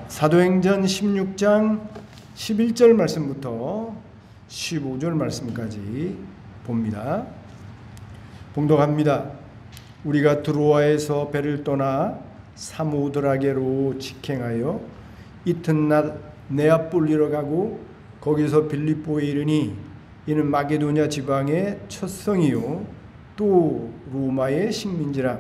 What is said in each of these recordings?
사도행전 16장 11절 말씀부터 15절 말씀까지 봅니다. 봉독합니다. 우리가 드로아에서 배를 떠나 사모드라게로 직행하여 이튿날 네아폴리로 가고 거기서 빌립보에 이르니 이는 마게도냐 지방의 첫 성이요 또 로마의 식민지라.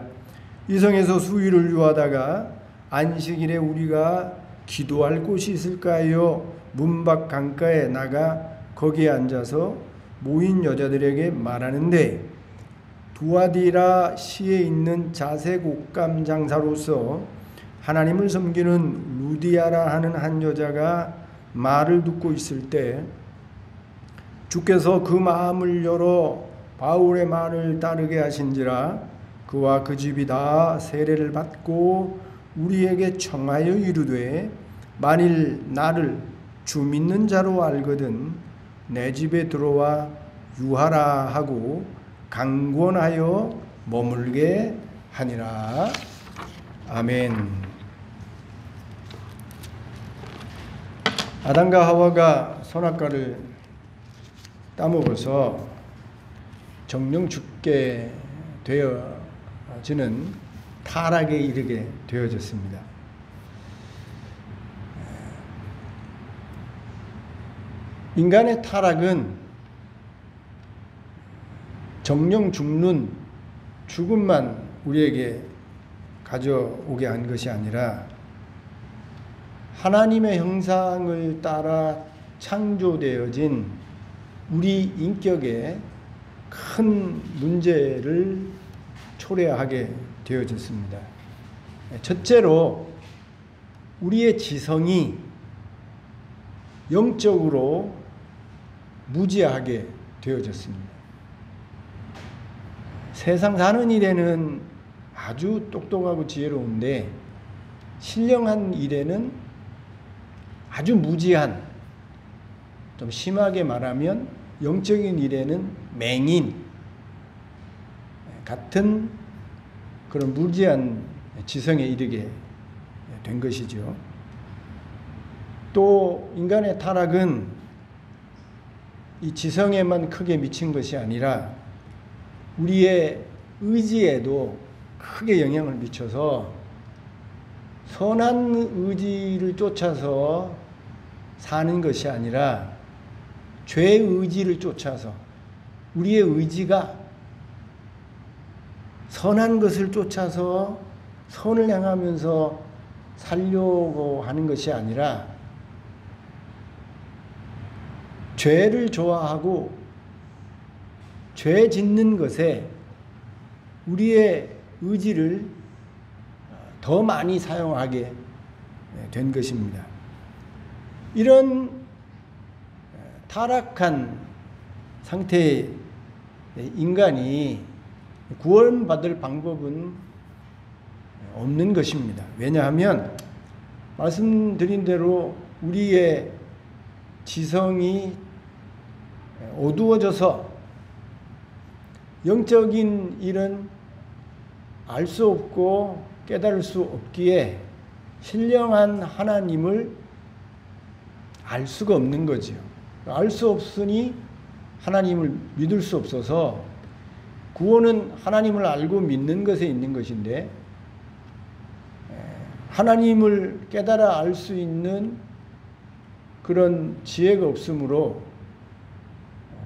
이 성에서 수일을 유하다가 안식일에 우리가 기도할 곳이 있을까 하여 문밖 강가에 나가 거기에 앉아서 모인 여자들에게 말하는데, 두아디라 시에 있는 자색 옷감 장사로서 하나님을 섬기는 루디아라 하는 한 여자가 말을 듣고 있을 때 주께서 그 마음을 열어 바울의 말을 따르게 하신지라. 그와 그 집이 다 세례를 받고 우리에게 청하여 이르되, 만일 나를 주 믿는 자로 알거든 내 집에 들어와 유하라 하고 강권하여 머물게 하니라. 아멘. 아담과 하와가 선악과를 따먹어서 정령 죽게 되어지는 타락에 이르게 되어졌습니다. 인간의 타락은 정령 죽는 죽음만 우리에게 가져오게 한 것이 아니라 하나님의 형상을 따라 창조되어진 우리 인격에 큰 문제를 초래하게 되어졌습니다. 첫째로 우리의 지성이 영적으로 무지하게 되어졌습니다. 세상 사는 일에는 아주 똑똑하고 지혜로운데 신령한 일에는 아주 무지한, 좀 심하게 말하면 영적인 일에는 맹인 같은 그런 무지한 지성에 이르게 된 것이죠. 또 인간의 타락은 이 지성에만 크게 미친 것이 아니라 우리의 의지에도 크게 영향을 미쳐서 선한 의지를 쫓아서 사는 것이 아니라 죄의 의지를 쫓아서 우리의 의지가 선한 것을 쫓아서 선을 향하면서 살려고 하는 것이 아니라 죄를 좋아하고 죄 짓는 것에 우리의 의지를 더 많이 사용하게 된 것입니다. 이런 타락한 상태의 인간이 구원받을 방법은 없는 것입니다. 왜냐하면 말씀드린 대로 우리의 지성이 어두워져서 영적인 일은 알 수 없고 깨달을 수 없기에 신령한 하나님을 알 수가 없는 거지요. 알 수 없으니 하나님을 믿을 수 없어서 구원은 하나님을 알고 믿는 것에 있는 것인데 하나님을 깨달아 알 수 있는 그런 지혜가 없으므로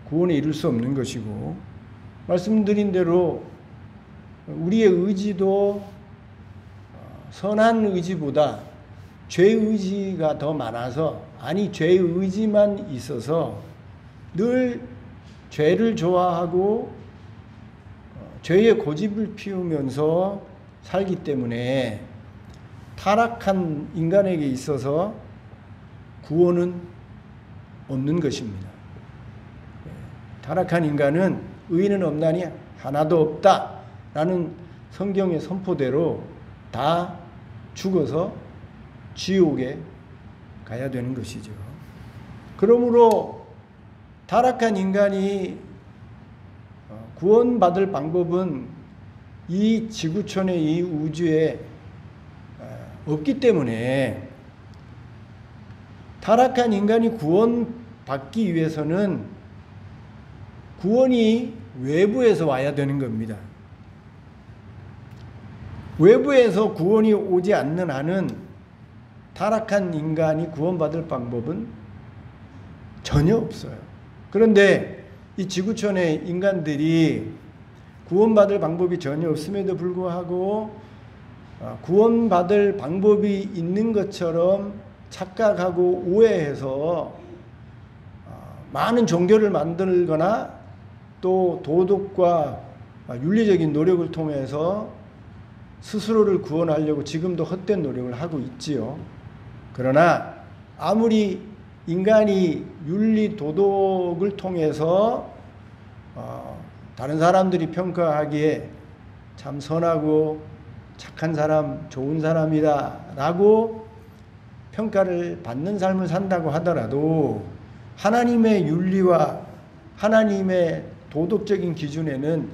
구원에 이룰 수 없는 것이고, 말씀드린 대로 우리의 의지도 선한 의지보다 죄의 의지가 더 많아서, 아니 죄의 의지만 있어서 늘 죄를 좋아하고 죄의 고집을 피우면서 살기 때문에 타락한 인간에게 있어서 구원은 없는 것입니다. 타락한 인간은 의인은 없나니 하나도 없다라는 성경의 선포대로 다 죽어서 지옥에 가야 되는 것이죠. 그러므로 타락한 인간이 구원받을 방법은 이 지구촌의 이 우주에 없기 때문에 타락한 인간이 구원받기 위해서는 구원이 외부에서 와야 되는 겁니다. 외부에서 구원이 오지 않는 한은 타락한 인간이 구원받을 방법은 전혀 없어요. 그런데 이 지구촌의 인간들이 구원받을 방법이 전혀 없음에도 불구하고 구원받을 방법이 있는 것처럼 착각하고 오해해서 많은 종교를 만들거나 또 도덕과 윤리적인 노력을 통해서 스스로를 구원하려고 지금도 헛된 노력을 하고 있지요. 그러나 아무리 인간이 윤리 도덕을 통해서 다른 사람들이 평가하기에 참 선하고 착한 사람, 좋은 사람이다 라고 평가를 받는 삶을 산다고 하더라도 하나님의 윤리와 하나님의 도덕적인 기준에는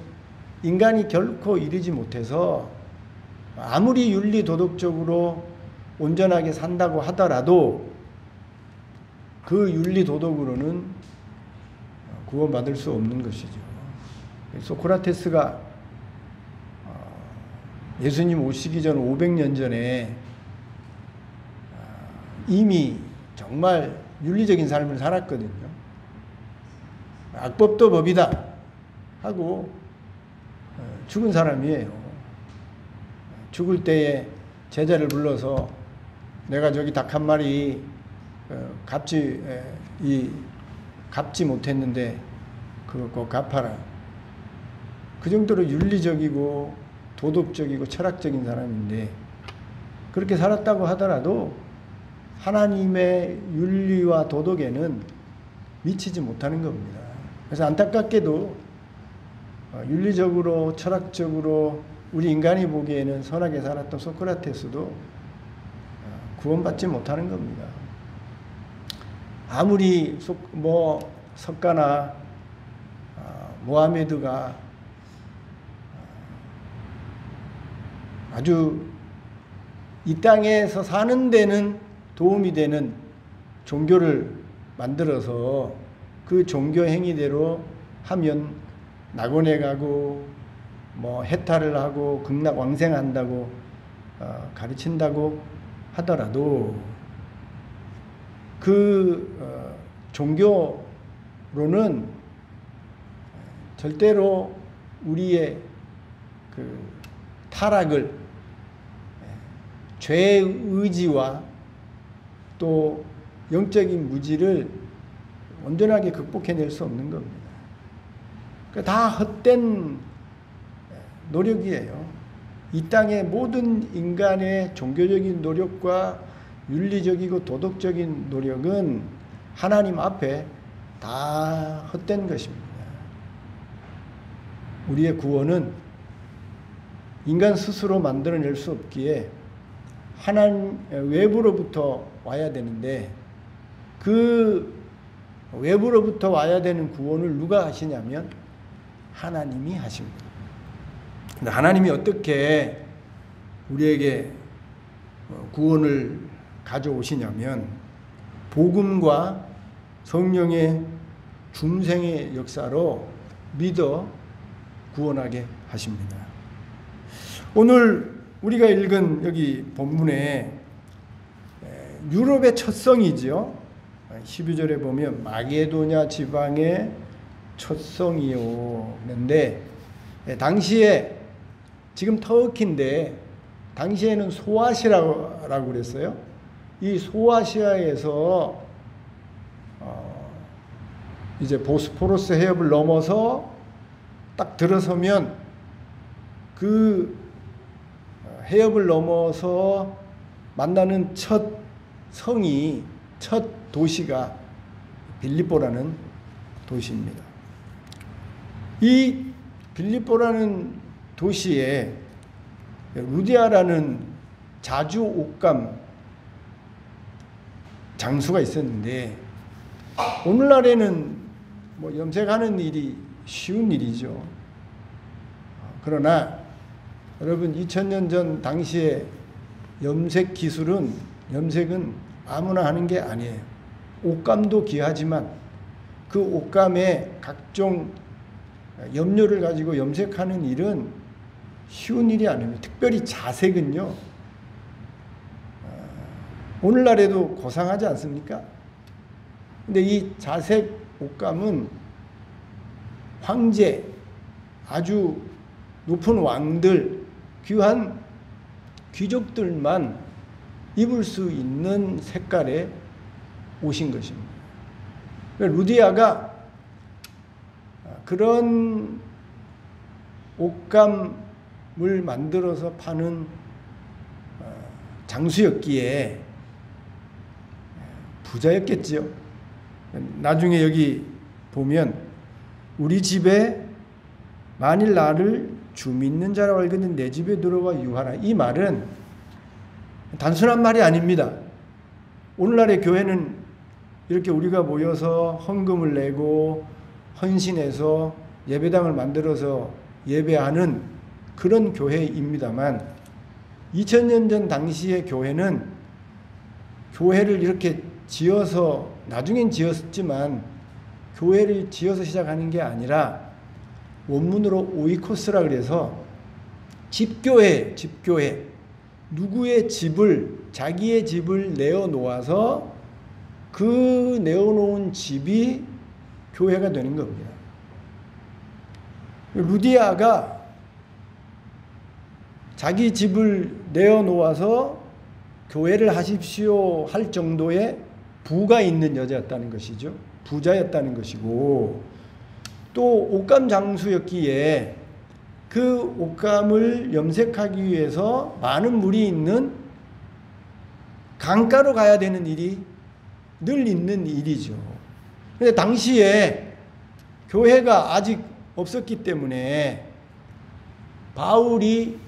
인간이 결코 이르지 못해서 아무리 윤리 도덕적으로 온전하게 산다고 하더라도 그 윤리 도덕으로는 구원받을 수 없는 것이죠. 소크라테스가 예수님 오시기 전 500년 전에 이미 정말 윤리적인 삶을 살았거든요. 악법도 법이다 하고 죽은 사람이에요. 죽을 때에 제자를 불러서 내가 저기 닭 한 마리 갚지 못했는데 그거 꼭 갚아라. 그 정도로 윤리적이고 도덕적이고 철학적인 사람인데 그렇게 살았다고 하더라도 하나님의 윤리와 도덕에는 미치지 못하는 겁니다. 그래서 안타깝게도 윤리적으로 철학적으로 우리 인간이 보기에는 선하게 살았던 소크라테스도 구원받지 못하는 겁니다. 아무리 석가나 모하메드가 아주 이 땅에서 사는 데는 도움이 되는 종교를 만들어서 그 종교 행위대로 하면 낙원에 가고 해탈을 하고 극락왕생한다고 가르친다고 하더라도 그 종교로는 절대로 우리의 그 타락을 죄의 의지와 또 영적인 무지를 온전하게 극복해낼 수 없는 겁니다. 다 헛된 노력이에요. 이 땅의 모든 인간의 종교적인 노력과 윤리적이고 도덕적인 노력은 하나님 앞에 다 헛된 것입니다. 우리의 구원은 인간 스스로 만들어낼 수 없기에 하나님 외부로부터 와야 되는데 그 외부로부터 와야 되는 구원을 누가 하시냐면 하나님이 하십니다. 근데 하나님이 어떻게 우리에게 구원을 가져오시냐면 복음과 성령의 중생의 역사로 믿어 구원하게 하십니다. 오늘 우리가 읽은 여기 본문에 유럽의 첫 성이죠. 12절에 보면 마게도냐 지방의 첫 성이요. 그런데 당시에 지금 터키인데 당시에는 소아시아라고 그랬어요. 이 소아시아에서 이제 보스포러스 해협을 넘어서 딱 들어서면 그 해협을 넘어서 만나는 첫 성이 첫 도시가 빌립보라는 도시입니다. 이 빌립보라는 도시에 루디아라는 자주 옷감 장수가 있었는데 오늘날에는 염색하는 일이 쉬운 일이죠. 그러나 여러분 2000년 전 당시에 염색은 아무나 하는 게 아니에요. 옷감도 귀하지만 그 옷감에 각종 염료를 가지고 염색하는 일은 쉬운 일이 아닙니다. 특별히 자색은요, 오늘날에도 고상하지 않습니까? 근데 이 자색 옷감은 황제, 아주 높은 왕들, 귀한 귀족들만 입을 수 있는 색깔의 옷인 것입니다. 루디아가 그런 옷감을 만들어서 파는 장수였기에 부자였겠지요. 나중에 여기 보면 우리 집에 만일 나를 주 믿는 자라고 알거든 내 집에 들어와 유하라. 이 말은 단순한 말이 아닙니다. 오늘날의 교회는 이렇게 우리가 모여서 헌금을 내고 헌신해서 예배당을 만들어서 예배하는 그런 교회입니다만 2000년 전 당시의 교회는 교회를 이렇게 지어서 나중엔 지었지만 교회를 지어서 시작하는 게 아니라 원문으로 오이코스라 그래서 집교회 누구의 집을 자기의 집을 내어놓아서 그 내어놓은 집이 교회가 되는 겁니다. 루디아가 자기 집을 내어놓아서 교회를 하십시오 할 정도의 부가 있는 여자였다는 것이죠. 부자였다는 것이고 또 옷감 장수였기에 그 옷감을 염색하기 위해서 많은 물이 있는 강가로 가야 되는 일이 늘 있는 일이죠. 그런데 당시에 교회가 아직 없었기 때문에 바울이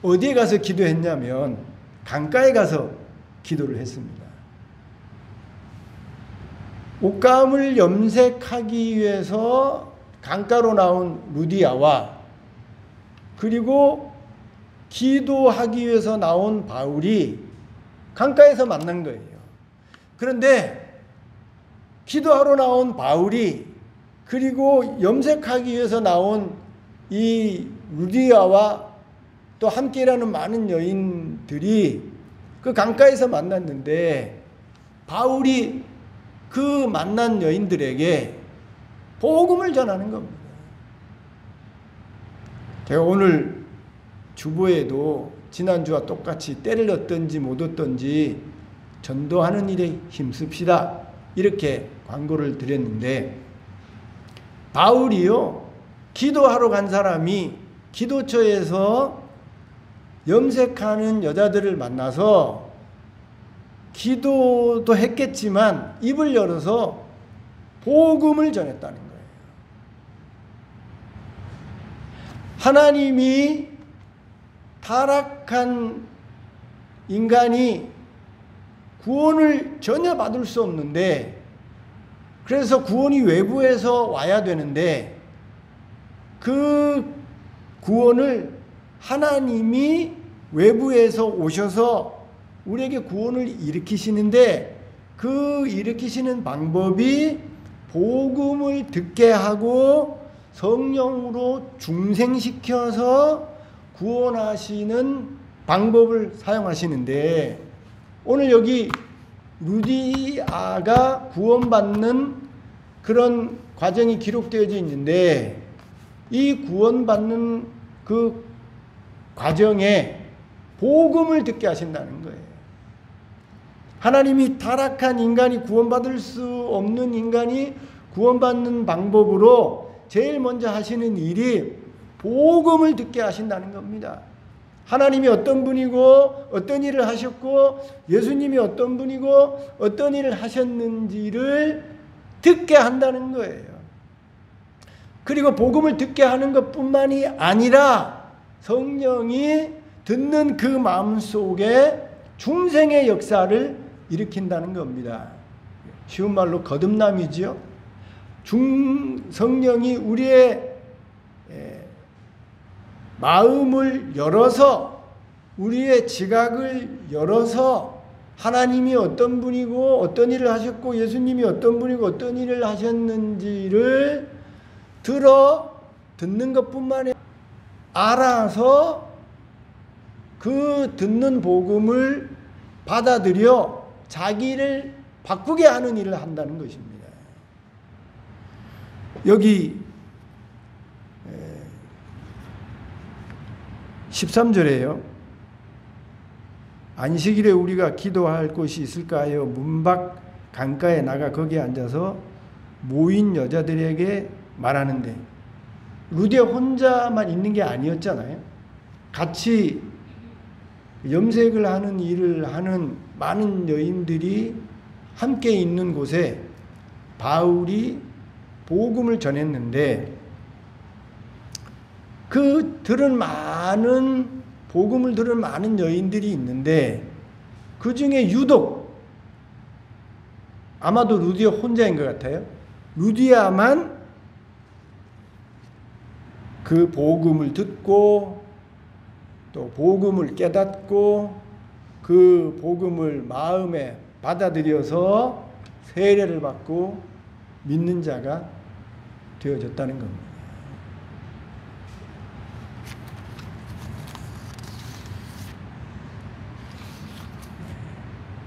어디에 가서 기도했냐면 강가에 가서 기도를 했습니다. 옷감을 염색하기 위해서 강가로 나온 루디아와 그리고 기도하기 위해서 나온 바울이 강가에서 만난 거예요. 그런데 기도하러 나온 바울이 그리고 염색하기 위해서 나온 이 루디아와 또 함께 일하는 많은 여인들이 그 강가에서 만났는데 바울이 그 만난 여인들에게 복음을 전하는 겁니다. 제가 오늘 주보에도 지난주와 똑같이 때를 얻든지 못 얻든지 전도하는 일에 힘씁시다 이렇게 광고를 드렸는데 바울이요 기도하러 간 사람이 기도처에서 염색하는 여자들을 만나서 기도도 했겠지만 입을 열어서 복음을 전했다는 거예요. 하나님이 타락한 인간이 구원을 전혀 받을 수 없는데 그래서 구원이 외부에서 와야 되는데 그 구원을 하나님이 외부에서 오셔서 우리에게 구원을 일으키시는데 그 일으키시는 방법이 복음을 듣게 하고 성령으로 중생시켜서 구원하시는 방법을 사용하시는데 오늘 여기 루디아가 구원받는 그런 과정이 기록되어져 있는데 이 구원받는 그 과정에 복음을 듣게 하신다는 거예요. 하나님이 타락한 인간이 구원받을 수 없는 인간이 구원받는 방법으로 제일 먼저 하시는 일이 복음을 듣게 하신다는 겁니다. 하나님이 어떤 분이고 어떤 일을 하셨고 예수님이 어떤 분이고 어떤 일을 하셨는지를 듣게 한다는 거예요. 그리고 복음을 듣게 하는 것뿐만이 아니라 성령이 듣는 그 마음속에 중생의 역사를 일으킨다는 겁니다. 쉬운 말로 거듭남이지요. 성령이 우리의 마음을 열어서 우리의 지각을 열어서 하나님이 어떤 분이고 어떤 일을 하셨고 예수님이 어떤 분이고 어떤 일을 하셨는지를 듣는 것뿐만 아니라 알아서 그 듣는 복음을 받아들여 자기를 바꾸게 하는 일을 한다는 것입니다. 여기 13절에요. 안식일에 우리가 기도할 곳이 있을까 하여 문밖 강가에 나가 거기에 앉아서 모인 여자들에게 말하는데, 루디아 혼자만 있는 게 아니었잖아요. 같이 염색을 하는 일을 하는 많은 여인들이 함께 있는 곳에 바울이 복음을 전했는데, 복음을 들은 많은 여인들이 있는데 그 중에 유독 아마도 루디아 혼자인 것 같아요. 루디아만 그 복음을 듣고 또 복음을 깨닫고 그 복음을 마음에 받아들여서 세례를 받고 믿는 자가 되어졌다는 겁니다.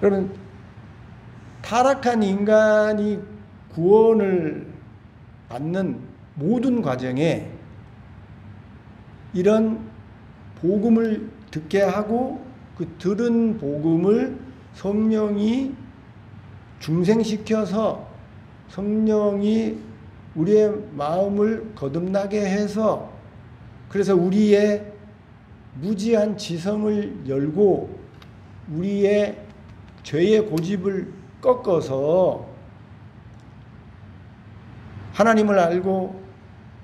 여러분, 타락한 인간이 구원을 받는 모든 과정에 이런 복음을 듣게 하고 그 들은 복음을 성령이 중생시켜서 성령이 우리의 마음을 거듭나게 해서 그래서 우리의 무지한 지성을 열고 우리의 죄의 고집을 꺾어서 하나님을 알고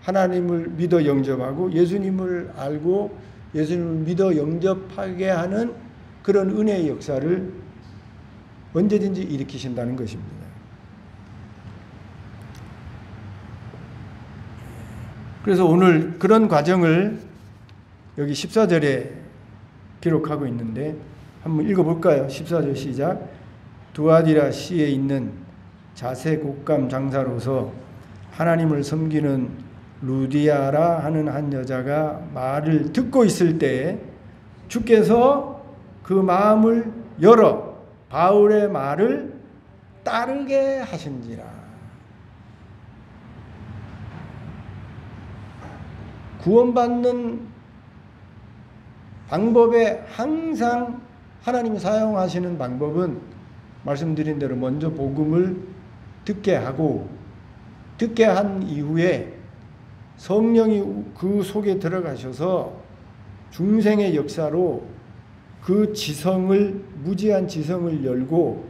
하나님을 믿어 영접하고 예수님을 알고 예수님을 믿어 영접하게 하는 그런 은혜의 역사를 언제든지 일으키신다는 것입니다. 그래서 오늘 그런 과정을 여기 14절에 기록하고 있는데 한번 읽어볼까요? 14절 시작. 두아디라 시에 있는 자세 곶감 장사로서 하나님을 섬기는 루디아라 하는 한 여자가 말을 듣고 있을 때 주께서 그 마음을 열어 바울의 말을 따르게 하신지라. 구원받는 방법에 항상 하나님이 사용하시는 방법은 말씀드린 대로 먼저 복음을 듣게 하고 듣게 한 이후에 성령이 그 속에 들어가셔서 중생의 역사로 그 지성을 무지한 지성을 열고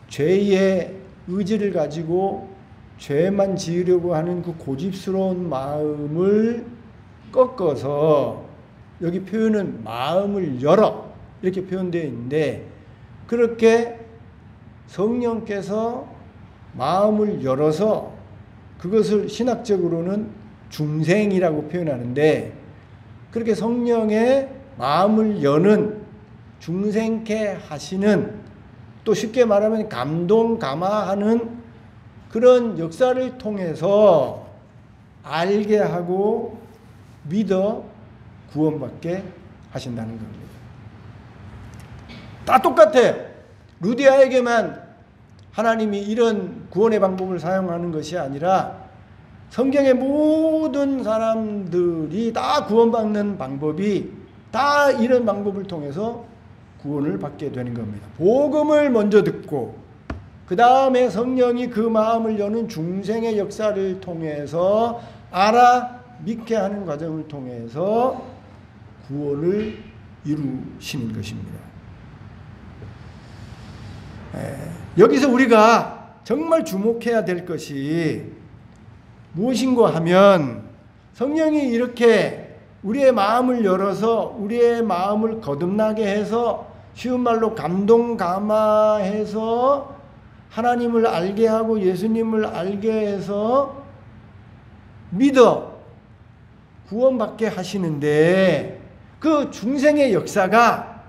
죄의 의지를 가지고 죄만 지으려고 하는 그 고집스러운 마음을 꺾어서 여기 표현은 마음을 열어 이렇게 표현되어 있는데 그렇게 성령께서 마음을 열어서 그것을 신학적으로는 중생이라고 표현하는데 그렇게 성령의 마음을 여는 중생케 하시는 또 쉽게 말하면 감동 감화하는 그런 역사를 통해서 알게 하고 믿어 구원받게 하신다는 겁니다. 다 똑같아요. 루디아에게만 하나님이 이런 구원의 방법을 사용하는 것이 아니라 성경의 모든 사람들이 다 구원받는 방법이 다 이런 방법을 통해서 구원을 받게 되는 겁니다. 복음을 먼저 듣고 그 다음에 성령이 그 마음을 여는 중생의 역사를 통해서 알아 믿게 하는 과정을 통해서 구원을 이루시는 것입니다. 여기서 우리가 정말 주목해야 될 것이 무엇인가 하면 성령이 이렇게 우리의 마음을 열어서 우리의 마음을 거듭나게 해서 쉬운 말로 감동 감화해서 하나님을 알게 하고 예수님을 알게 해서 믿어 구원받게 하시는데 그 중생의 역사가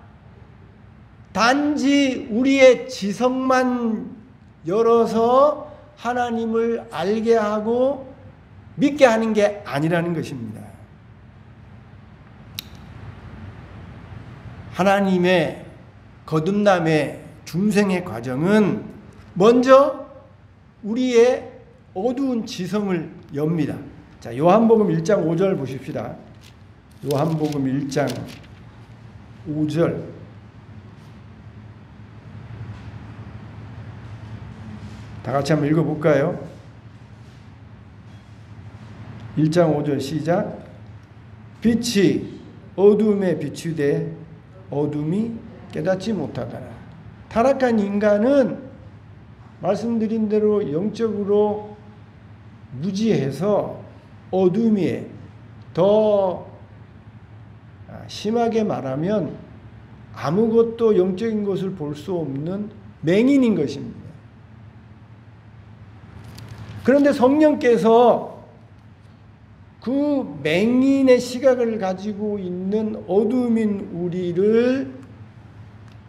단지 우리의 지성만 열어서 하나님을 알게 하고 믿게 하는 게 아니라는 것입니다. 하나님의 거듭남의 중생의 과정은 먼저 우리의 어두운 지성을 엽니다. 자, 요한복음 1장 5절 보십시다. 요한복음 1장 5절. 다 같이 한번 읽어볼까요? 1장 5절 시작. 빛이 어둠에 비추되 어둠이 깨닫지 못하더라. 타락한 인간은 말씀드린 대로 영적으로 무지해서 어둠에, 더 심하게 말하면 아무것도 영적인 것을 볼 수 없는 맹인인 것입니다. 그런데 성령께서 그 맹인의 시각을 가지고 있는 어둠인 우리를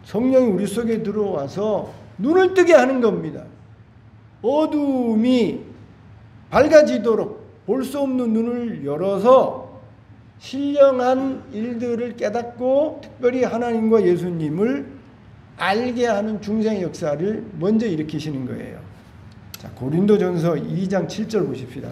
성령이 우리 속에 들어와서 눈을 뜨게 하는 겁니다. 어둠이 밝아지도록 볼 수 없는 눈을 열어서 신령한 일들을 깨닫고 특별히 하나님과 예수님을 알게 하는 중생의 역사를 먼저 일으키시는 거예요. 자, 고린도전서 2장 7절 보십시다.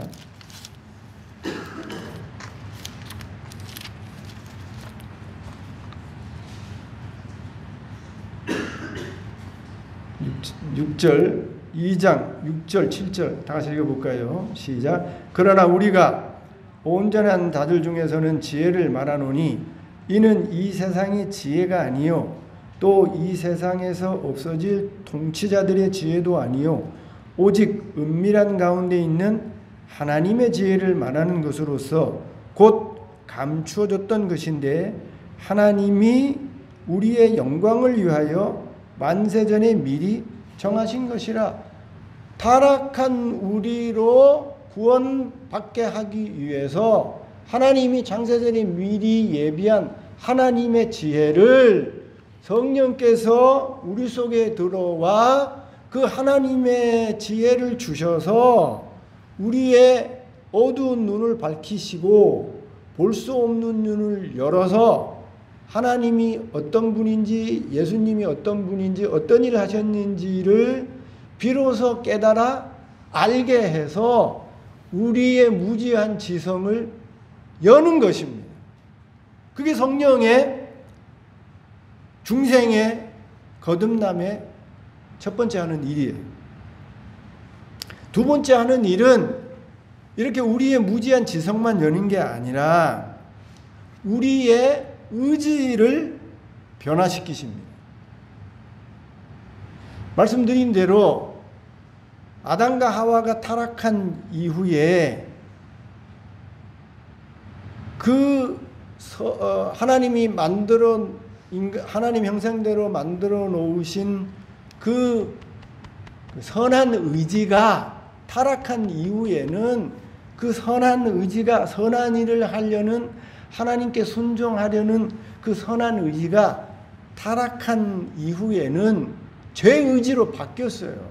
(6절) 2장 6절 7절 다 같이 읽어볼까요? 시작. 그러나 우리가 온전한 자들 중에서는 지혜를 말하노니 이는 이 세상의 지혜가 아니요 또 이 세상에서 없어질 통치자들의 지혜도 아니요 오직 은밀한 가운데 있는 하나님의 지혜를 말하는 것으로서 곧 감추어졌던 것인데 하나님이 우리의 영광을 위하여 만세전에 미리 정하신 것이라. 타락한 우리로 구원받게 하기 위해서 하나님이 창세전에 미리 예비한 하나님의 지혜를 성령께서 우리 속에 들어와 그 하나님의 지혜를 주셔서 우리의 어두운 눈을 밝히시고 볼 수 없는 눈을 열어서 하나님이 어떤 분인지 예수님이 어떤 분인지 어떤 일을 하셨는지를 비로소 깨달아 알게 해서 우리의 무지한 지성을 여는 것입니다. 그게 성령의 중생의 거듭남의 첫 번째 하는 일이에요. 두 번째 하는 일은 이렇게 우리의 무지한 지성만 여는 게 아니라 우리의 의지를 변화시키십니다. 말씀드린 대로 아담과 하와가 타락한 이후에 하나님이 하나님 형상대로 만들어 놓으신 그 선한 의지가 타락한 이후에는 그 선한 의지가 선한 일을 하려는 하나님께 순종하려는 그 선한 의지가 타락한 이후에는 죄 의지로 바뀌었어요.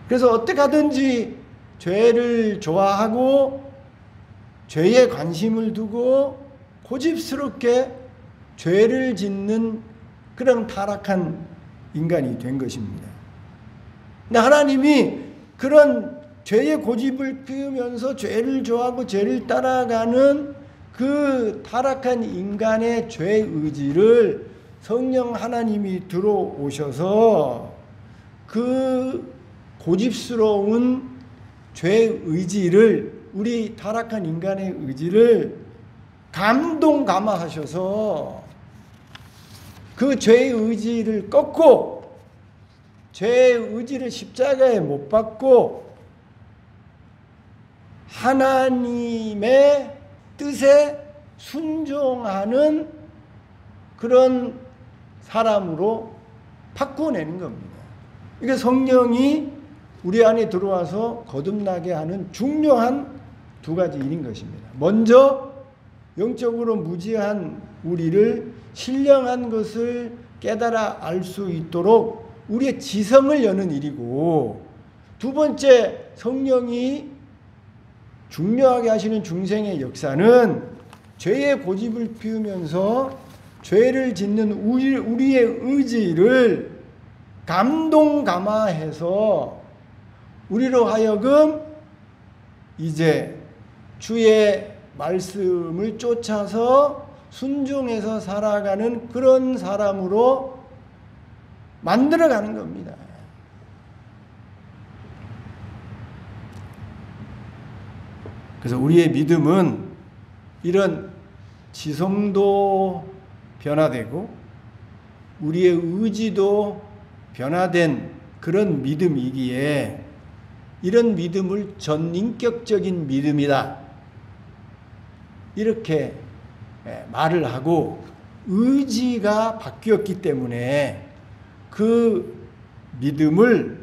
그래서 어떻게 하든지 죄를 좋아하고 죄에 관심을 두고 고집스럽게 죄를 짓는 그런 타락한 인간이 된 것입니다. 근데 하나님이 그런 죄의 고집을 피우면서 죄를 좋아하고 죄를 따라가는 그 타락한 인간의 죄 의지를 성령 하나님이 들어오셔서 그 고집스러운 죄 의지를 우리 타락한 인간의 의지를 감동감화하셔서 그 죄의 의지를 꺾고 죄의 의지를 십자가에 못 박고 하나님의 뜻에 순종하는 그런 사람으로 바꿔내는 겁니다. 이게 성령이 우리 안에 들어와서 거듭나게 하는 중요한 두 가지 일인 것입니다. 먼저 영적으로 무지한 우리를 신령한 것을 깨달아 알 수 있도록 우리의 지성을 여는 일이고, 두 번째 성령이 중요하게 하시는 중생의 역사는 죄의 고집을 피우면서 죄를 짓는 우리의 의지를 감동감화해서 우리로 하여금 이제 주의 말씀을 쫓아서 순종해서 살아가는 그런 사람으로 만들어가는 겁니다. 그래서 우리의 믿음은 이런 지성도 변화되고 우리의 의지도 변화된 그런 믿음이기에 이런 믿음을 전인격적인 믿음이다, 이렇게 말을 하고, 의지가 바뀌었기 때문에 그 믿음을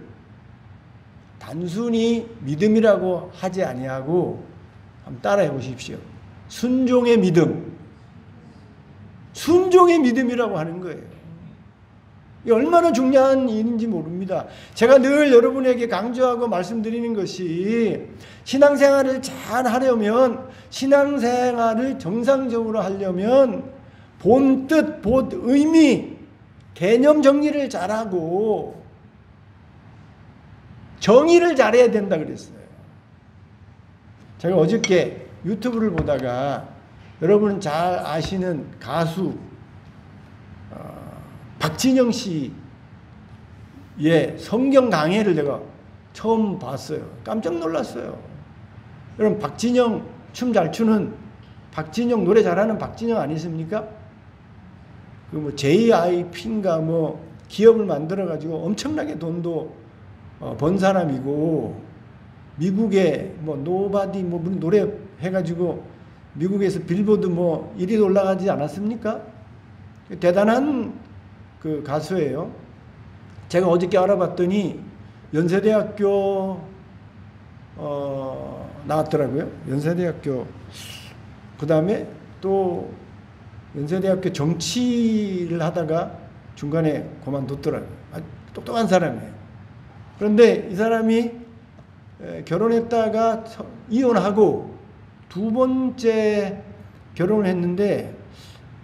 단순히 믿음이라고 하지 아니하고, 한번 따라해 보십시오. 순종의 믿음. 순종의 믿음이라고 하는 거예요. 이게 얼마나 중요한 일인지 모릅니다. 제가 늘 여러분에게 강조하고 말씀드리는 것이, 신앙생활을 잘 하려면, 신앙생활을 정상적으로 하려면 본 뜻, 본 의미, 개념 정리를 잘하고 정의를 잘해야 된다 그랬어요. 제가 어저께 유튜브를 보다가 여러분 잘 아시는 가수 박진영 씨의 성경 강해를 제가 처음 봤어요. 깜짝 놀랐어요. 여러분, 박진영 춤 잘 추는 박진영, 노래 잘하는 박진영 아니십니까? 그 뭐 JIP인가 뭐 기업을 만들어 가지고 엄청나게 돈도 번 사람이고, 미국에 뭐 노바디 뭐 노래 해가지고 미국에서 빌보드 뭐 1위 올라가지 않았습니까? 대단한 그 가수예요. 제가 어저께 알아봤더니 연세대학교 나왔더라고요. 연세대학교. 그 다음에 또 연세대학교 정치를 하다가 중간에 그만뒀더라고요. 아주 똑똑한 사람이에요. 그런데 이 사람이 결혼했다가 이혼하고 두 번째 결혼을 했는데,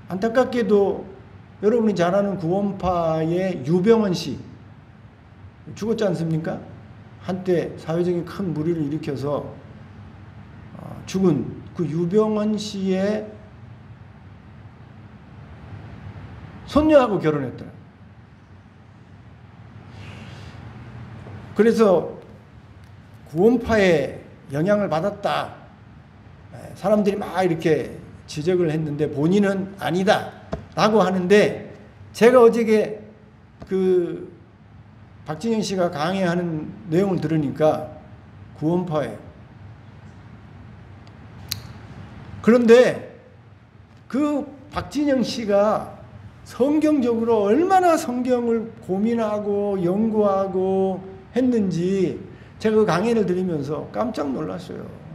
안타깝게도 여러분이 잘 아는 구원파의 유병헌 씨 죽었지 않습니까? 한때 사회적인 큰 물의를 일으켜서 죽은 그 유병헌 씨의 손녀하고 결혼했더라. 그래서 구원파의 영향을 받았다, 사람들이 막 이렇게 지적을 했는데 본인은 아니다 라고 하는데, 제가 어저께 그 박진영 씨가 강의하는 내용을 들으니까 구원파예요. 그런데 그 박진영 씨가 성경적으로 얼마나 성경을 고민하고 연구하고 했는지 제가 그 강의를 들으면서 깜짝 놀랐어요.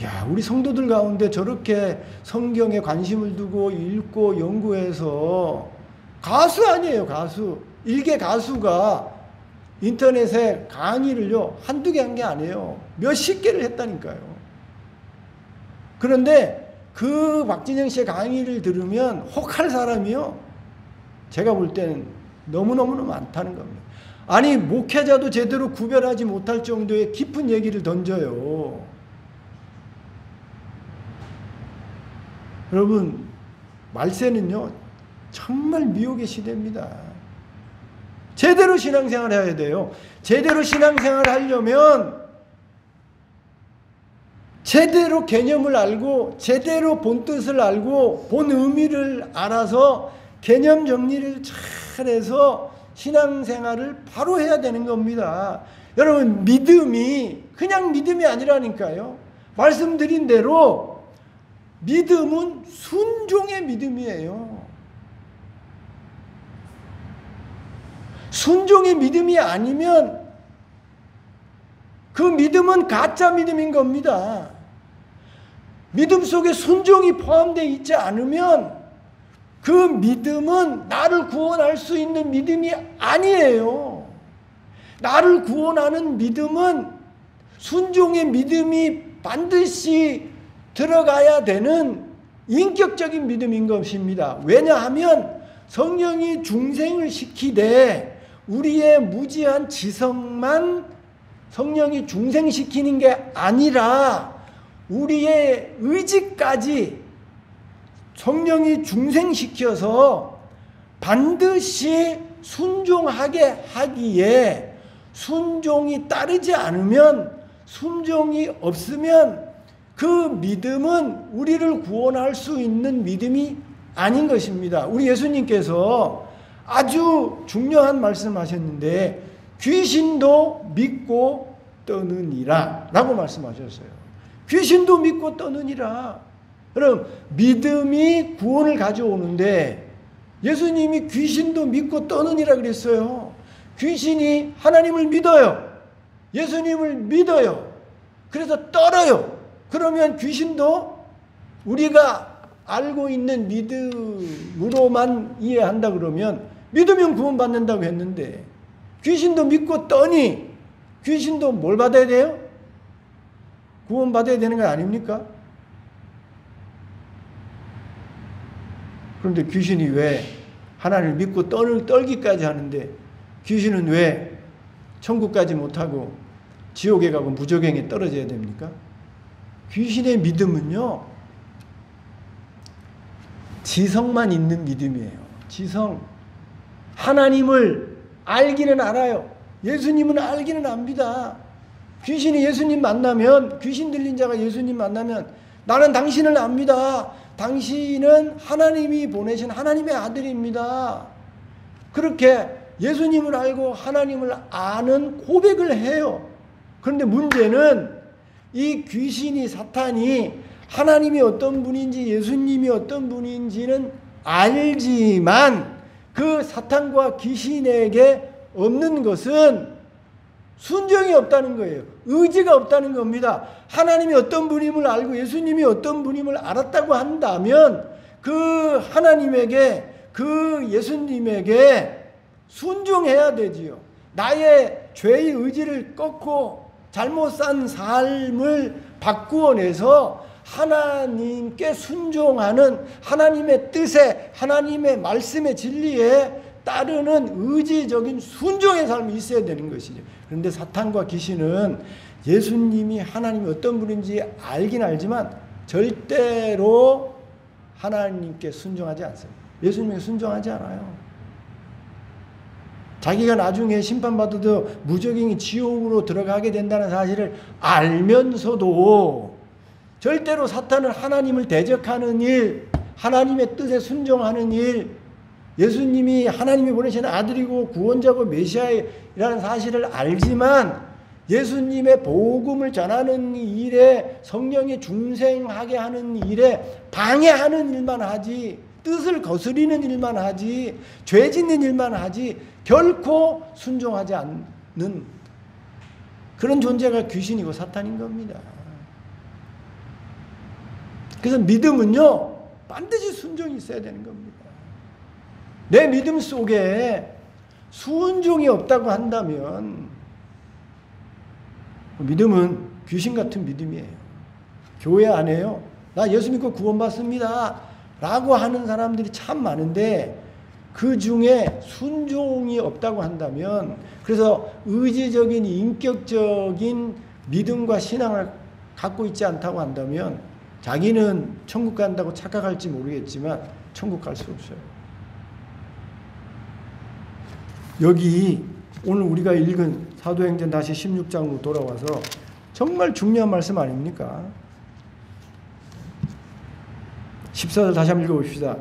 야, 우리 성도들 가운데 저렇게 성경에 관심을 두고 읽고 연구해서, 가수 아니에요, 가수. 일개 가수가 인터넷에 강의를요, 한두 개 한 게 아니에요. 몇십 개를 했다니까요. 그런데 그 박진영 씨의 강의를 들으면 혹할 사람이요, 제가 볼 때는 너무너무 많다는 겁니다. 아니, 목회자도 제대로 구별하지 못할 정도의 깊은 얘기를 던져요. 여러분, 말세는요 정말 미혹의 시대입니다. 제대로 신앙생활 해야 돼요. 제대로 신앙생활 하려면 제대로 개념을 알고 제대로 본 뜻을 알고 본 의미를 알아서 개념 정리를 잘해서 신앙생활을 바로 해야 되는 겁니다. 여러분, 믿음이 그냥 믿음이 아니라니까요. 말씀드린 대로 믿음은 순종의 믿음이에요. 순종의 믿음이 아니면 그 믿음은 가짜 믿음인 겁니다. 믿음 속에 순종이 포함되어 있지 않으면 그 믿음은 나를 구원할 수 있는 믿음이 아니에요. 나를 구원하는 믿음은 순종의 믿음이 반드시 들어가야 되는 인격적인 믿음인 것입니다. 왜냐하면 성령이 중생을 시키되 우리의 무지한 지성만 성령이 중생시키는 게 아니라 우리의 의지까지 성령이 중생시켜서 반드시 순종하게 하기에 순종이 따르지 않으면 순종이 없으면 그 믿음은 우리를 구원할 수 있는 믿음이 아닌 것입니다. 우리 예수님께서 아주 중요한 말씀하셨는데 귀신도 믿고 떠느니라 라고 말씀하셨어요. 귀신도 믿고 떠느니라. 그럼 믿음이 구원을 가져오는데 예수님이 귀신도 믿고 떠느니라 그랬어요. 귀신이 하나님을 믿어요. 예수님을 믿어요. 그래서 떨어요. 그러면 귀신도 우리가 알고 있는 믿음으로만 이해한다 그러면 믿으면 구원받는다고 했는데 귀신도 믿고 떠니 귀신도 뭘 받아야 돼요? 구원받아야 되는 거 아닙니까? 그런데 귀신이 왜 하나님을 믿고 떨기까지 하는데 귀신은 왜 천국까지 못하고 지옥에 가고 무저갱에 떨어져야 됩니까? 귀신의 믿음은요, 지성만 있는 믿음이에요. 지성. 하나님을 알기는 알아요. 예수님은 알기는 압니다. 귀신이 예수님 만나면, 귀신 들린 자가 예수님 만나면 나는 당신을 압니다. 당신은 하나님이 보내신 하나님의 아들입니다. 그렇게 예수님을 알고 하나님을 아는 고백을 해요. 그런데 문제는 이 귀신이 사탄이 하나님이 어떤 분인지 예수님이 어떤 분인지는 알지만 그 사탄과 귀신에게 없는 것은 순종이 없다는 거예요. 의지가 없다는 겁니다. 하나님이 어떤 분임을 알고 예수님이 어떤 분임을 알았다고 한다면 그 하나님에게 그 예수님에게 순종해야 되지요. 나의 죄의 의지를 꺾고 잘못 산 삶을 바꾸어내서 하나님께 순종하는 하나님의 뜻에 하나님의 말씀의 진리에 따르는 의지적인 순종의 삶이 있어야 되는 것이죠. 그런데 사탄과 귀신은 예수님이 하나님이 어떤 분인지 알긴 알지만 절대로 하나님께 순종하지 않습니다. 예수님에게 순종하지 않아요. 자기가 나중에 심판받아도 무저갱이 지옥으로 들어가게 된다는 사실을 알면서도 절대로 사탄은 하나님을 대적하는 일, 하나님의 뜻에 순종하는 일, 예수님이 하나님이 보내신 아들이고 구원자고 메시아라는 사실을 알지만 예수님의 복음을 전하는 일에 성령이 중생하게 하는 일에 방해하는 일만 하지 뜻을 거스리는 일만 하지 죄 짓는 일만 하지 결코 순종하지 않는 그런 존재가 귀신이고 사탄인 겁니다. 그래서 믿음은요 반드시 순종이 있어야 되는 겁니다. 내 믿음 속에 순종이 없다고 한다면 믿음은 귀신 같은 믿음이에요. 교회 안에요. 나 예수 믿고 구원받습니다. 라고 하는 사람들이 참 많은데 그 중에 순종이 없다고 한다면 그래서 의지적인 인격적인 믿음과 신앙을 갖고 있지 않다고 한다면 자기는 천국 간다고 착각할지 모르겠지만 천국 갈 수 없어요. 여기 오늘 우리가 읽은 사도행전 다시 16장으로 돌아와서 정말 중요한 말씀 아닙니까? 14절 다시 한번 읽어봅시다.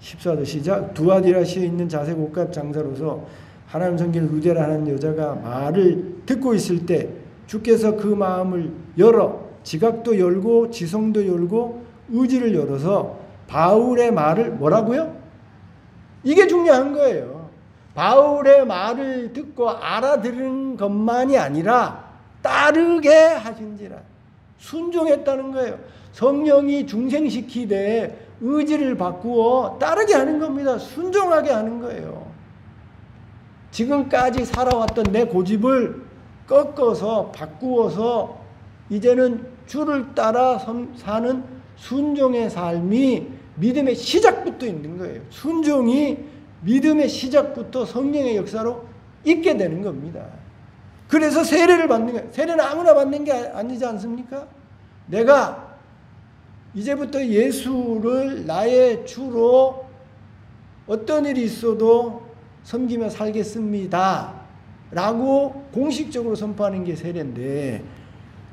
14절 시작. 두아디라시에 있는 자색 옷값 장사로서 하나님 섬기는 루데라 하는 여자가 말을 듣고 있을 때 주께서 그 마음을 열어 지각도 열고 지성도 열고 의지를 열어서 바울의 말을 뭐라고요? 이게 중요한 거예요. 바울의 말을 듣고 알아들은 것만이 아니라 따르게 하신지라. 순종했다는 거예요. 성령이 중생시키되 의지를 바꾸어 따르게 하는 겁니다. 순종하게 하는 거예요. 지금까지 살아왔던 내 고집을 꺾어서 바꾸어서 이제는 주를 따라 사는 순종의 삶이 믿음의 시작부터 있는 거예요. 순종이 믿음의 시작부터 성령의 역사로 있게 되는 겁니다. 그래서 세례를 받는 거예요. 세례는 아무나 받는 게 아니지 않습니까? 내가 이제부터 예수를 나의 주로 어떤 일이 있어도 섬기며 살겠습니다 라고 공식적으로 선포하는 게 세례인데,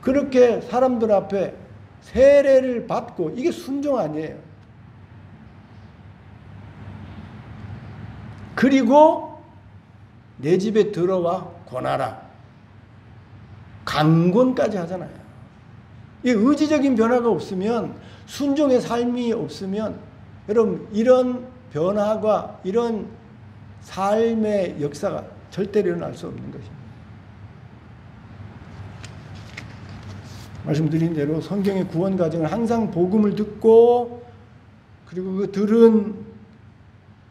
그렇게 사람들 앞에 세례를 받고, 이게 순종 아니에요. 그리고 내 집에 들어와 권하라, 강권까지 하잖아요. 이 의지적인 변화가 없으면, 순종의 삶이 없으면 여러분 이런 변화가, 이런 삶의 역사가 절대로 일어날 수 없는 것입니다. 말씀드린 대로 성경의 구원 과정은 항상 복음을 듣고, 그리고 그 들은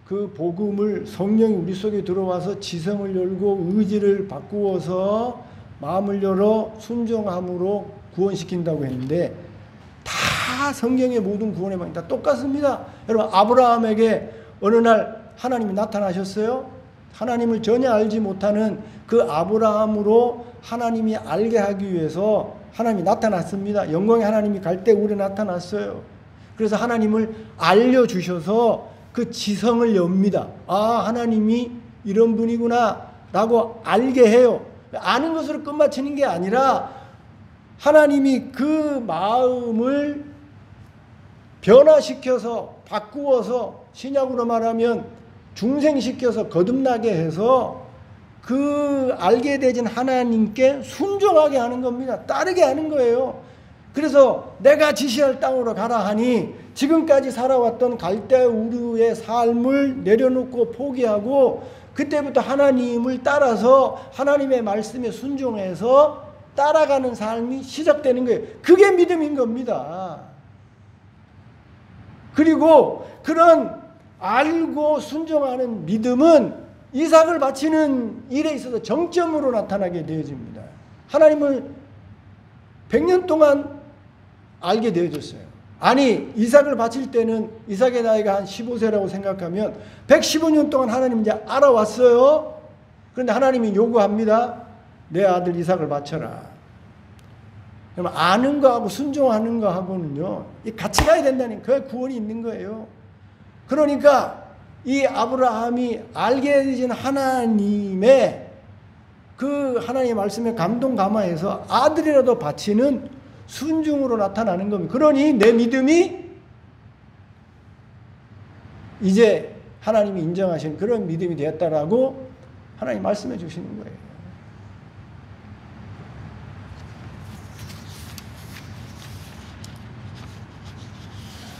그 복음을 성령이 우리 속에 들어와서 지성을 열고 의지를 바꾸어서 마음을 열어 순종함으로 구원시킨다고 했는데, 다 성경의 모든 구원의 방향이 다 똑같습니다. 여러분, 아브라함에게 어느 날 하나님이 나타나셨어요. 하나님을 전혀 알지 못하는 그 아브라함으로 하나님이 알게 하기 위해서 하나님이 나타났습니다. 영광의 하나님이 갈대굴에 나타났어요. 그래서 하나님을 알려주셔서 그 지성을 엽니다. 아, 하나님이 이런 분이구나 라고 알게 해요. 아는 것으로 끝마치는 게 아니라 하나님이 그 마음을 변화시켜서 바꾸어서, 신약으로 말하면 중생시켜서 거듭나게 해서 그 알게 되진 하나님께 순종하게 하는 겁니다. 따르게 하는 거예요. 그래서 내가 지시할 땅으로 가라 하니 지금까지 살아왔던 갈대우르의 삶을 내려놓고 포기하고 그때부터 하나님을 따라서 하나님의 말씀에 순종해서 따라가는 삶이 시작되는 거예요. 그게 믿음인 겁니다. 그리고 그런 알고 순종하는 믿음은 이삭을 바치는 일에 있어서 정점으로 나타나게 되어집니다. 하나님을 100년 동안 알게 되어졌어요. 아니, 이삭을 바칠 때는 이삭의 나이가 한 15세라고 생각하면 115년 동안 하나님 이제 알아왔어요. 그런데 하나님이 요구합니다. 내 아들 이삭을 바쳐라. 그러면 아는 거하고 순종하는 거하고는요, 같이 가야 된다는, 그 구원이 있는 거예요. 그러니까 이 아브라함이 알게 되신 하나님의 그 하나님의 말씀에 감동 감화해서 아들이라도 바치는 순종으로 나타나는 겁니다. 그러니 내 믿음이 이제 하나님이 인정하신 그런 믿음이 되었다라고 하나님 말씀해 주시는 거예요.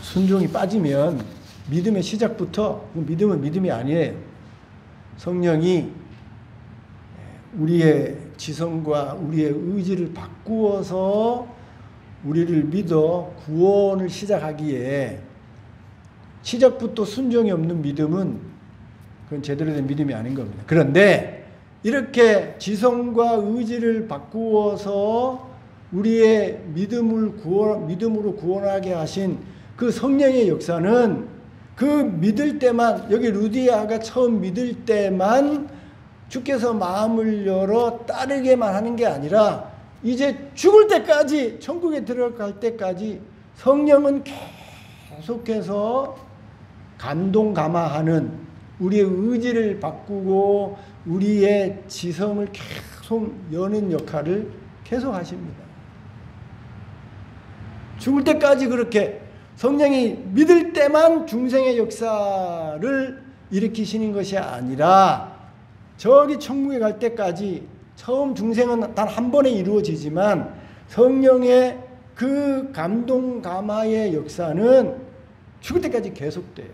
순종이 빠지면 믿음의 시작부터, 믿음은 믿음이 아니에요. 성령이 우리의 지성과 우리의 의지를 바꾸어서 우리를 믿어 구원을 시작하기에, 시작부터 순종이 없는 믿음은 그건 제대로 된 믿음이 아닌 겁니다. 그런데 이렇게 지성과 의지를 바꾸어서 우리의 믿음으로 구원하게 하신 그 성령의 역사는 그 믿을 때만, 여기 루디아가 처음 믿을 때만 주께서 마음을 열어 따르게만 하는 게 아니라 이제 죽을 때까지, 천국에 들어갈 때까지 성령은 계속해서 감동 감화하는, 우리의 의지를 바꾸고 우리의 지성을 계속 여는 역할을 계속 하십니다. 죽을 때까지 그렇게 성령이 믿을 때만 중생의 역사를 일으키시는 것이 아니라 저기 천국에 갈 때까지, 처음 중생은 단 한 번에 이루어지지만 성령의 그 감동 감화의 역사는 죽을 때까지 계속돼요.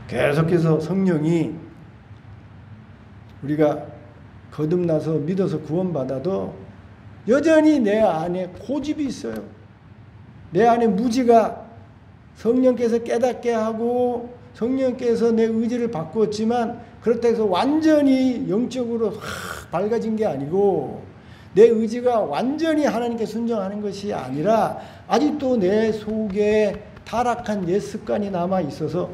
계속해서 성령이, 우리가 거듭나서 믿어서 구원받아도 여전히 내 안에 고집이 있어요. 내 안에 무지가 성령께서 깨닫게 하고 성령께서 내 의지를 바꾸었지만 그렇다고 해서 완전히 영적으로 밝아진 게 아니고 내 의지가 완전히 하나님께 순종하는 것이 아니라 아직도 내 속에 타락한 옛 습관이 남아 있어서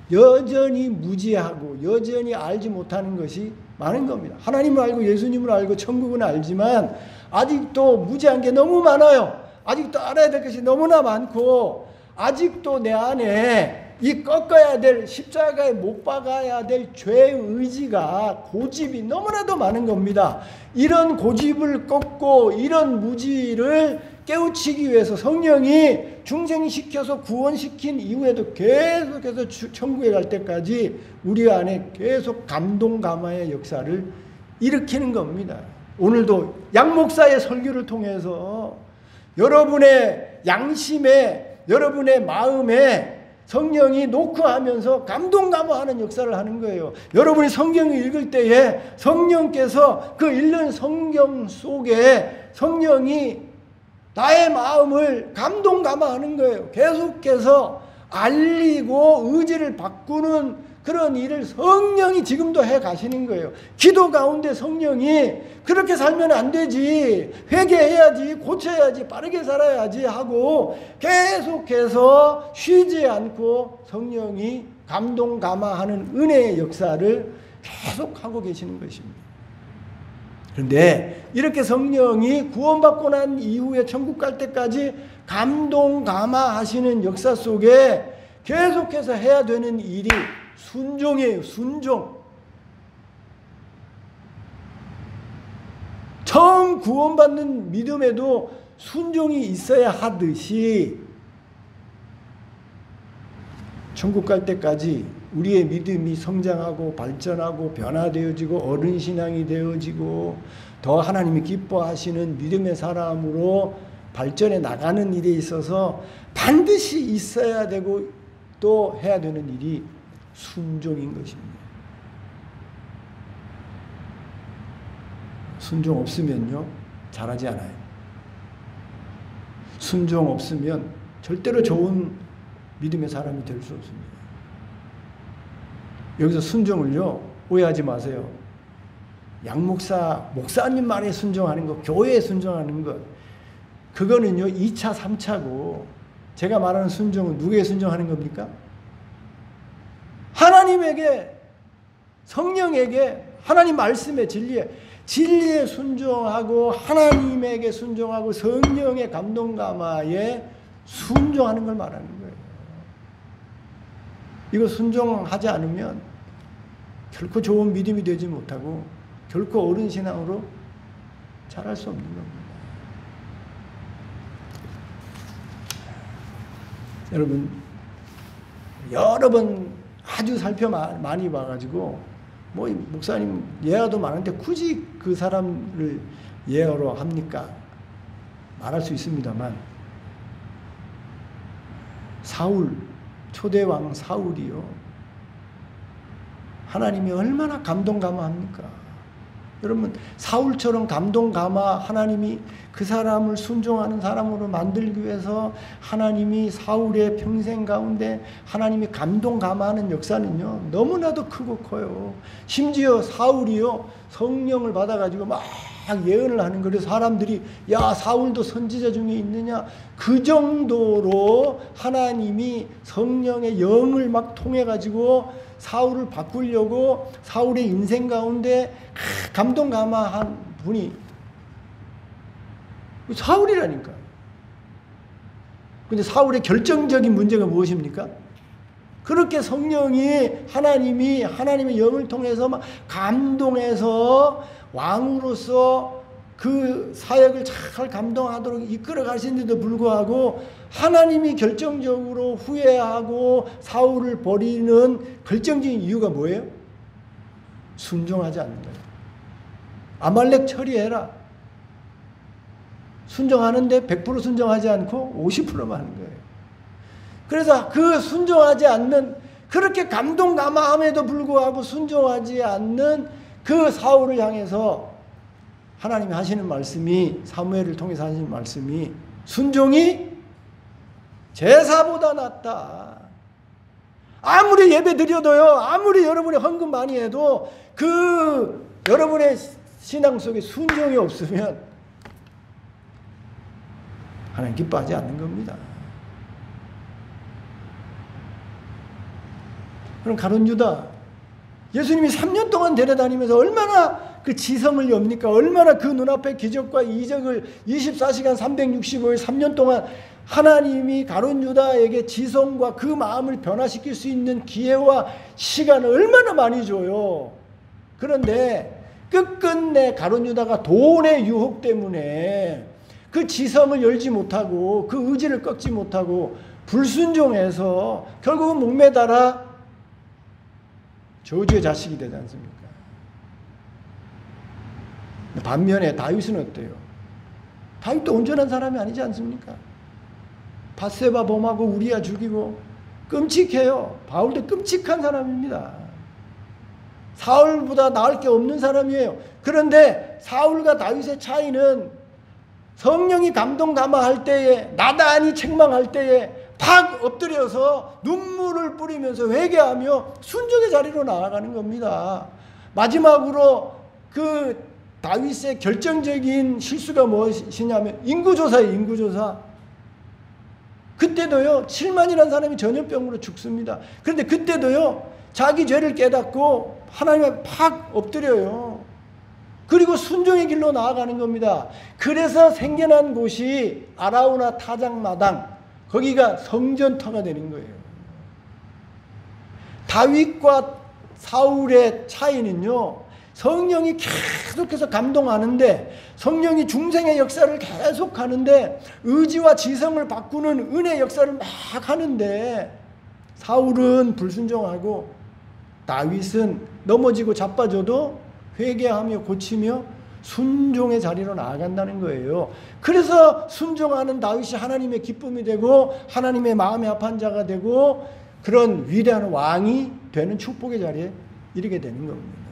여전히 무지하고 여전히 알지 못하는 것이 많은 겁니다. 하나님을 알고 예수님을 알고 천국은 알지만 아직도 무지한 게 너무 많아요. 아직도 알아야 될 것이 너무나 많고 아직도 내 안에 이 꺾어야 될 십자가에 못 박아야 될 죄의 의지가 고집이 너무나도 많은 겁니다. 이런 고집을 꺾고 이런 무지를 깨우치기 위해서 성령이 중생시켜서 구원시킨 이후에도 계속해서 천국에 갈 때까지 우리 안에 계속 감동 감화의 역사를 일으키는 겁니다. 오늘도 양 목사의 설교를 통해서 여러분의 양심에 여러분의 마음에 성령이 녹화하면서 감동 감화하는 역사를 하는 거예요. 여러분이 성경을 읽을 때에 성령께서 그 읽는 성경 속에 성령이 나의 마음을 감동 감화하는 거예요. 계속해서 알리고 의지를 바꾸는 그런 일을 성령이 지금도 해 가시는 거예요. 기도 가운데 성령이 그렇게 살면 안 되지, 회개해야지, 고쳐야지, 빠르게 살아야지 하고 계속해서 쉬지 않고 성령이 감동 감화하는 은혜의 역사를 계속하고 계시는 것입니다. 그런데 이렇게 성령이 구원받고 난 이후에 천국 갈 때까지 감동 감화하시는 역사 속에 계속해서 해야 되는 일이 순종이에요. 순종. 처음 구원받는 믿음에도 순종이 있어야 하듯이 천국 갈 때까지 우리의 믿음이 성장하고 발전하고 변화되어지고 어른신앙이 되어지고 더 하나님이 기뻐하시는 믿음의 사람으로 발전해 나가는 일에 있어서 반드시 있어야 되고 또 해야 되는 일이 순종인 것입니다. 순종 없으면요 잘하지 않아요. 순종 없으면 절대로 좋은 믿음의 사람이 될 수 없습니다. 여기서 순종을요 오해하지 마세요. 양목사 목사님 말에 순종하는 것, 교회에 순종하는 것, 그거는요 2차 3차고 제가 말하는 순종은 누구에게 순종하는 겁니까? 하나님에게, 성령에게, 하나님 말씀의 진리에 순종하고 하나님에게 순종하고 성령의 감동 감화에 순종하는 걸 말하는 거예요. 이거 순종하지 않으면 결코 좋은 믿음이 되지 못하고 결코 어른 신앙으로 자랄 수 없는 겁니다. 여러분 여러 번 아주 살펴 많이 봐가지고 뭐 목사님 예화도 많은데 굳이 그 사람을 예화로 합니까? 말할 수 있습니다만 사울, 초대왕 사울이요 하나님이 얼마나 감동 감화합니까? 여러분 사울처럼 감동 감화 하나님이 그 사람을 순종하는 사람으로 만들기 위해서 하나님이 사울의 평생 가운데 하나님이 감동 감화하는 역사는요 너무나도 크고 커요. 심지어 사울이요 성령을 받아가지고 막 예언을 하는 거예요. 사람들이 야 사울도 선지자 중에 있느냐, 그 정도로 하나님이 성령의 영을 막 통해가지고 사울을 바꾸려고 사울의 인생 가운데 감동 감화한 분이 사울이라니까. 근데 사울의 결정적인 문제가 무엇입니까? 그렇게 성령이 하나님의 영을 통해서 막 감동해서 왕으로서 그 사역을 잘 감동하도록 이끌어 가시는데도 불구하고 하나님이 결정적으로 후회하고 사울을 버리는 결정적인 이유가 뭐예요? 순종하지 않는 거예요. 아말렉 처리해라. 순종하는데 100% 순종하지 않고 50%만 하는 거예요. 그래서 그 순종하지 않는, 그렇게 감동 감화함에도 불구하고 순종하지 않는 그 사울을 향해서 하나님이 하시는 말씀이, 사무엘을 통해서 하시는 말씀이, 순종이 제사보다 낫다. 아무리 예배 드려도요, 아무리 여러분이 헌금 많이 해도 그 여러분의 신앙 속에 순종이 없으면 하나님 기뻐하지 않는 겁니다. 그럼 가룟 유다, 예수님이 3년 동안 데려다니면서 얼마나 그 지성을 엽니까? 얼마나 그 눈앞에 기적과 이적을 24시간 365일 3년 동안 하나님이 가룟 유다에게 지성과 그 마음을 변화시킬 수 있는 기회와 시간을 얼마나 많이 줘요. 그런데 끝끝내 가룟 유다가 돈의 유혹 때문에 그 지성을 열지 못하고 그 의지를 꺾지 못하고 불순종해서 결국은 목매달아 저주의 자식이 되지 않습니까? 반면에 다윗은 어때요? 다윗도 온전한 사람이 아니지 않습니까? 밧세바 범하고 우리야 죽이고 끔찍해요. 바울도 끔찍한 사람입니다. 사울보다 나을 게 없는 사람이에요. 그런데 사울과 다윗의 차이는 성령이 감동 감화할 때에, 나단이 책망할 때에 팍 엎드려서 눈물을 뿌리면서 회개하며 순종의 자리로 나아가는 겁니다. 마지막으로 그 다윗의 결정적인 실수가 무엇이냐면 인구조사예요. 인구조사. 그때도요 7만이라는 사람이 전염병으로 죽습니다. 그런데 그때도요 자기 죄를 깨닫고 하나님에 팍 엎드려요. 그리고 순종의 길로 나아가는 겁니다. 그래서 생겨난 곳이 아라우나 타작마당, 거기가 성전터가 되는 거예요. 다윗과 사울의 차이는요, 성령이 계속해서 감동하는데, 성령이 중생의 역사를 계속하는데, 의지와 지성을 바꾸는 은혜 역사를 막 하는데, 사울은 불순종하고 다윗은 넘어지고 자빠져도 회개하며 고치며 순종의 자리로 나아간다는 거예요. 그래서 순종하는 다윗이 하나님의 기쁨이 되고 하나님의 마음에 합한 자가 되고 그런 위대한 왕이 되는 축복의 자리에 이르게 되는 겁니다.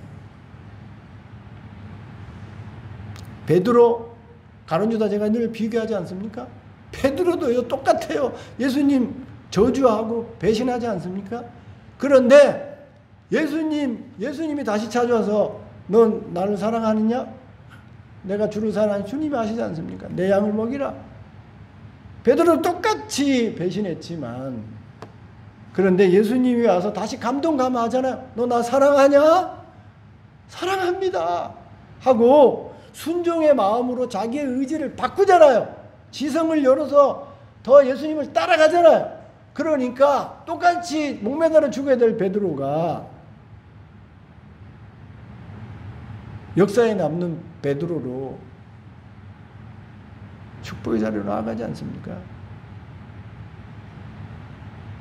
베드로, 가룟 유다 제가 늘 비교하지 않습니까? 베드로도요 똑같아요. 예수님 저주하고 배신하지 않습니까? 그런데 예수님이 다시 찾아와서 넌 나를 사랑하느냐? 내가 주를 사랑하는 주님이 아시지 않습니까? 내 양을 먹이라. 베드로 똑같이 배신했지만 그런데 예수님이 와서 다시 감동 감화하잖아요. 너 나 사랑하냐? 사랑합니다. 하고 순종의 마음으로 자기의 의지를 바꾸잖아요. 지성을 열어서 더 예수님을 따라가잖아요. 그러니까 똑같이 목매달아 죽어야 될 베드로가 역사에 남는 베드로로 축복의 자리로 나아가지 않습니까?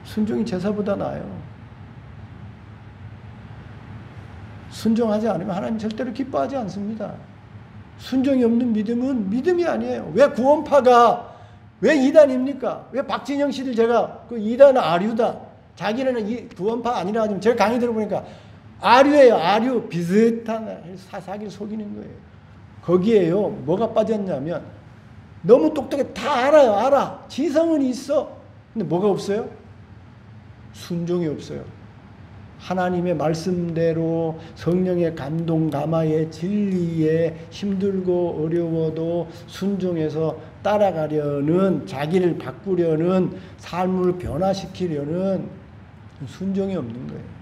순종이 제사보다 나아요. 순종하지 않으면 하나님 절대로 기뻐하지 않습니다. 순종이 없는 믿음은 믿음이 아니에요. 왜 구원파가 왜 이단입니까? 왜 박진영 씨를 제가 그 이단은 아류다. 자기는 이 구원파 아니라 하지만 제가 강의 들어보니까 아류예요. 아류. 비슷한 사사기를 속이는 거예요. 거기에요. 뭐가 빠졌냐면 너무 똑똑해. 다 알아요. 알아. 지성은 있어. 근데 뭐가 없어요? 순종이 없어요. 하나님의 말씀대로 성령의 감동 감화의 진리에 힘들고 어려워도 순종해서 따라가려는, 자기를 바꾸려는, 삶을 변화시키려는 순종이 없는 거예요.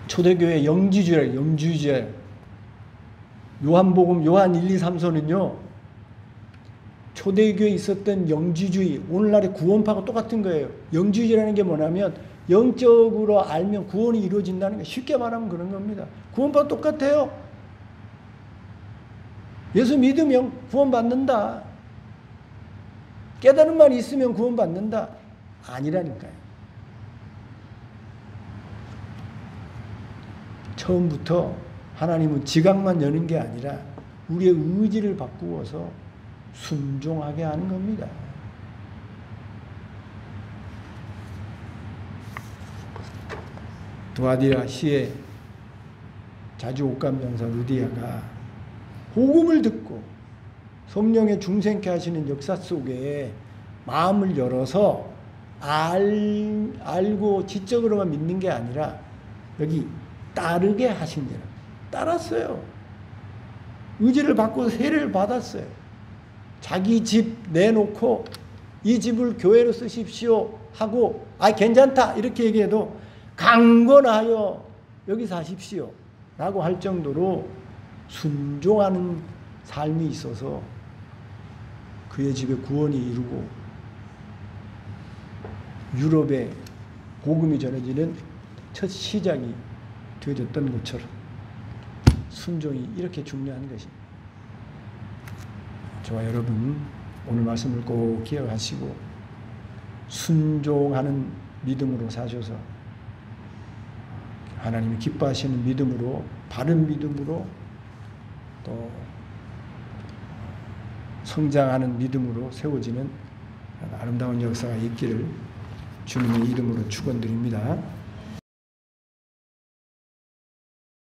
초대교회 영지주의, 영주주의. 요한복음 요한 1, 2, 3서는요. 초대교회에 있었던 영지주의, 오늘날의 구원파가 똑같은 거예요. 영지주의라는 게 뭐냐면 영적으로 알면 구원이 이루어진다는 거, 쉽게 말하면 그런 겁니다. 구원파가 똑같아요. 예수 믿으면 구원받는다. 깨달은 말이 있으면 구원받는다. 아니라니까요. 처음부터 하나님은 지각만 여는 게 아니라 우리의 의지를 바꾸어서 순종하게 하는 겁니다. 두아디라 시에 자주 옥감장사 루디아가 복음을 듣고 성령의 중생케 하시는 역사 속에 마음을 열어서 알고 지적으로만 믿는 게 아니라 여기 따르게 하신 거라. 따랐어요. 의지를 받고 세례를 받았어요. 자기 집 내놓고 이 집을 교회로 쓰십시오 하고 괜찮다 이렇게 얘기해도 강권하여 여기 사십시오 라고 할 정도로 순종하는 삶이 있어서 그의 집에 구원이 이루고 유럽에 복음이 전해지는 첫 시작이 되어졌던 것처럼 순종이 이렇게 중요한 것입니다. 저와 여러분 오늘 말씀을 꼭 기억하시고 순종하는 믿음으로 사셔서 하나님이 기뻐하시는 믿음으로 바른 믿음으로 또 성장하는 믿음으로 세워지는 아름다운 역사가 있기를 주님의 이름으로 축원드립니다.